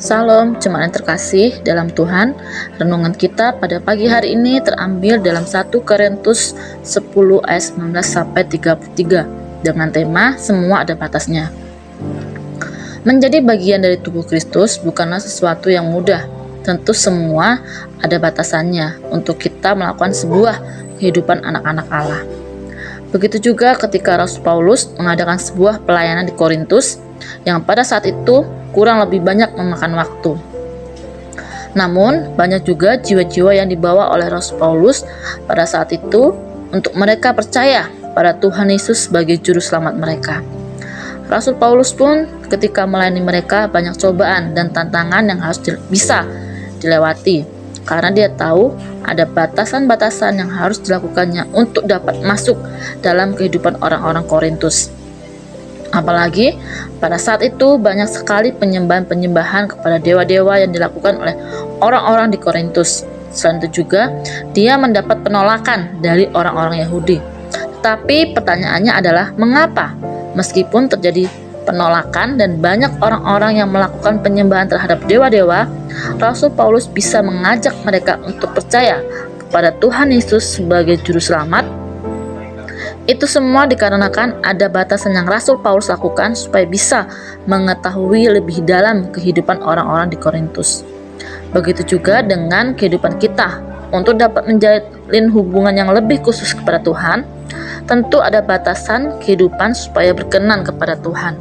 Salam jemaat yang terkasih dalam Tuhan. Renungan kita pada pagi hari ini terambil dalam 1 Korintus 10 ayat 19 sampai 33 dengan tema semua ada batasnya. Menjadi bagian dari tubuh Kristus bukanlah sesuatu yang mudah. Tentu semua ada batasannya untuk kita melakukan sebuah kehidupan anak-anak Allah. Begitu juga ketika Rasul Paulus mengadakan sebuah pelayanan di Korintus yang pada saat itu kurang lebih banyak memakan waktu. Namun, banyak juga jiwa-jiwa yang dibawa oleh Rasul Paulus pada saat itu untuk mereka percaya pada Tuhan Yesus sebagai juru selamat mereka. Rasul Paulus pun ketika melayani mereka banyak cobaan dan tantangan yang harus bisa dilewati, karena dia tahu ada batasan-batasan yang harus dilakukannya untuk dapat masuk dalam kehidupan orang-orang Korintus. Apalagi pada saat itu banyak sekali penyembahan-penyembahan kepada dewa-dewa yang dilakukan oleh orang-orang di Korintus. Selain itu juga dia mendapat penolakan dari orang-orang Yahudi. Tapi pertanyaannya adalah mengapa meskipun terjadi penolakan dan banyak orang-orang yang melakukan penyembahan terhadap dewa-dewa, Rasul Paulus bisa mengajak mereka untuk percaya kepada Tuhan Yesus sebagai juru selamat. Itu semua dikarenakan ada batasan yang Rasul Paulus lakukan supaya bisa mengetahui lebih dalam kehidupan orang-orang di Korintus. Begitu juga dengan kehidupan kita. Untuk dapat menjalin hubungan yang lebih khusus kepada Tuhan, tentu ada batasan kehidupan supaya berkenan kepada Tuhan.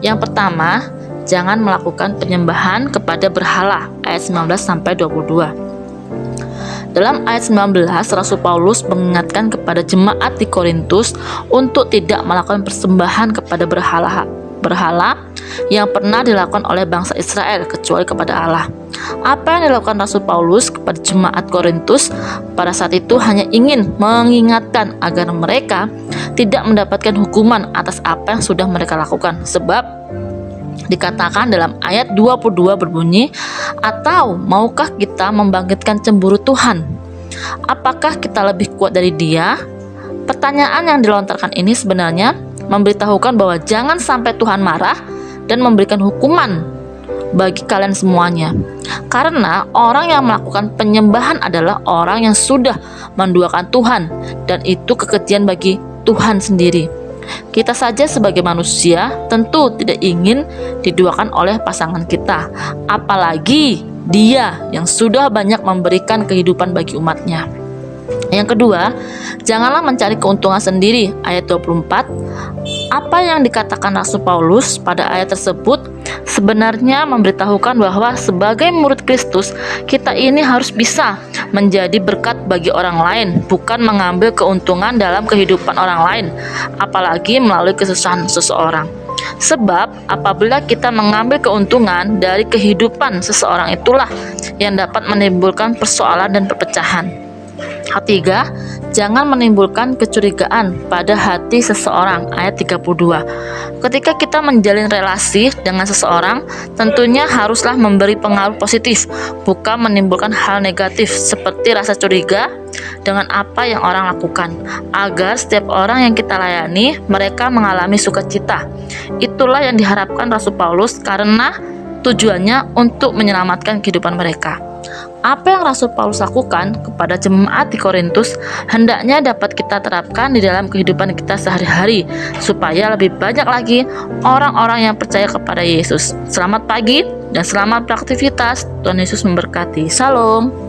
Yang pertama, jangan melakukan penyembahan kepada berhala, ayat 19-22. Dalam ayat 19, Rasul Paulus mengingatkan kepada jemaat di Korintus untuk tidak melakukan persembahan kepada berhala yang pernah dilakukan oleh bangsa Israel kecuali kepada Allah. Apa yang dilakukan Rasul Paulus kepada jemaat Korintus pada saat itu hanya ingin mengingatkan agar mereka tidak mendapatkan hukuman atas apa yang sudah mereka lakukan. Sebab dikatakan dalam ayat 22 berbunyi, atau maukah kita membangkitkan cemburu Tuhan? Apakah kita lebih kuat dari Dia? Pertanyaan yang dilontarkan ini sebenarnya memberitahukan bahwa jangan sampai Tuhan marah dan memberikan hukuman bagi kalian semuanya. Karena orang yang melakukan penyembahan adalah orang yang sudah menduakan Tuhan, dan itu kekejian bagi Tuhan sendiri. Kita saja sebagai manusia tentu tidak ingin diduakan oleh pasangan kita, apalagi Dia yang sudah banyak memberikan kehidupan bagi umatnya. Yang kedua, janganlah mencari keuntungan sendiri, ayat 24. Apa yang dikatakan Rasul Paulus pada ayat tersebut sebenarnya memberitahukan bahwa sebagai murid Kristus, kita ini harus bisa menjadi berkat bagi orang lain, bukan mengambil keuntungan dalam kehidupan orang lain, apalagi melalui kesusahan seseorang. Sebab apabila kita mengambil keuntungan dari kehidupan seseorang, itulah yang dapat menimbulkan persoalan dan perpecahan. Ketiga, jangan menimbulkan kecurigaan pada hati seseorang, ayat 32. Ketika kita menjalin relasi dengan seseorang, tentunya haruslah memberi pengaruh positif, bukan menimbulkan hal negatif seperti rasa curiga dengan apa yang orang lakukan, agar setiap orang yang kita layani, mereka mengalami sukacita. Itulah yang diharapkan Rasul Paulus karena tujuannya untuk menyelamatkan kehidupan mereka. Apa yang Rasul Paulus lakukan kepada jemaat di Korintus hendaknya dapat kita terapkan di dalam kehidupan kita sehari-hari supaya lebih banyak lagi orang-orang yang percaya kepada Yesus. Selamat pagi dan selamat beraktivitas. Tuhan Yesus memberkati. Shalom.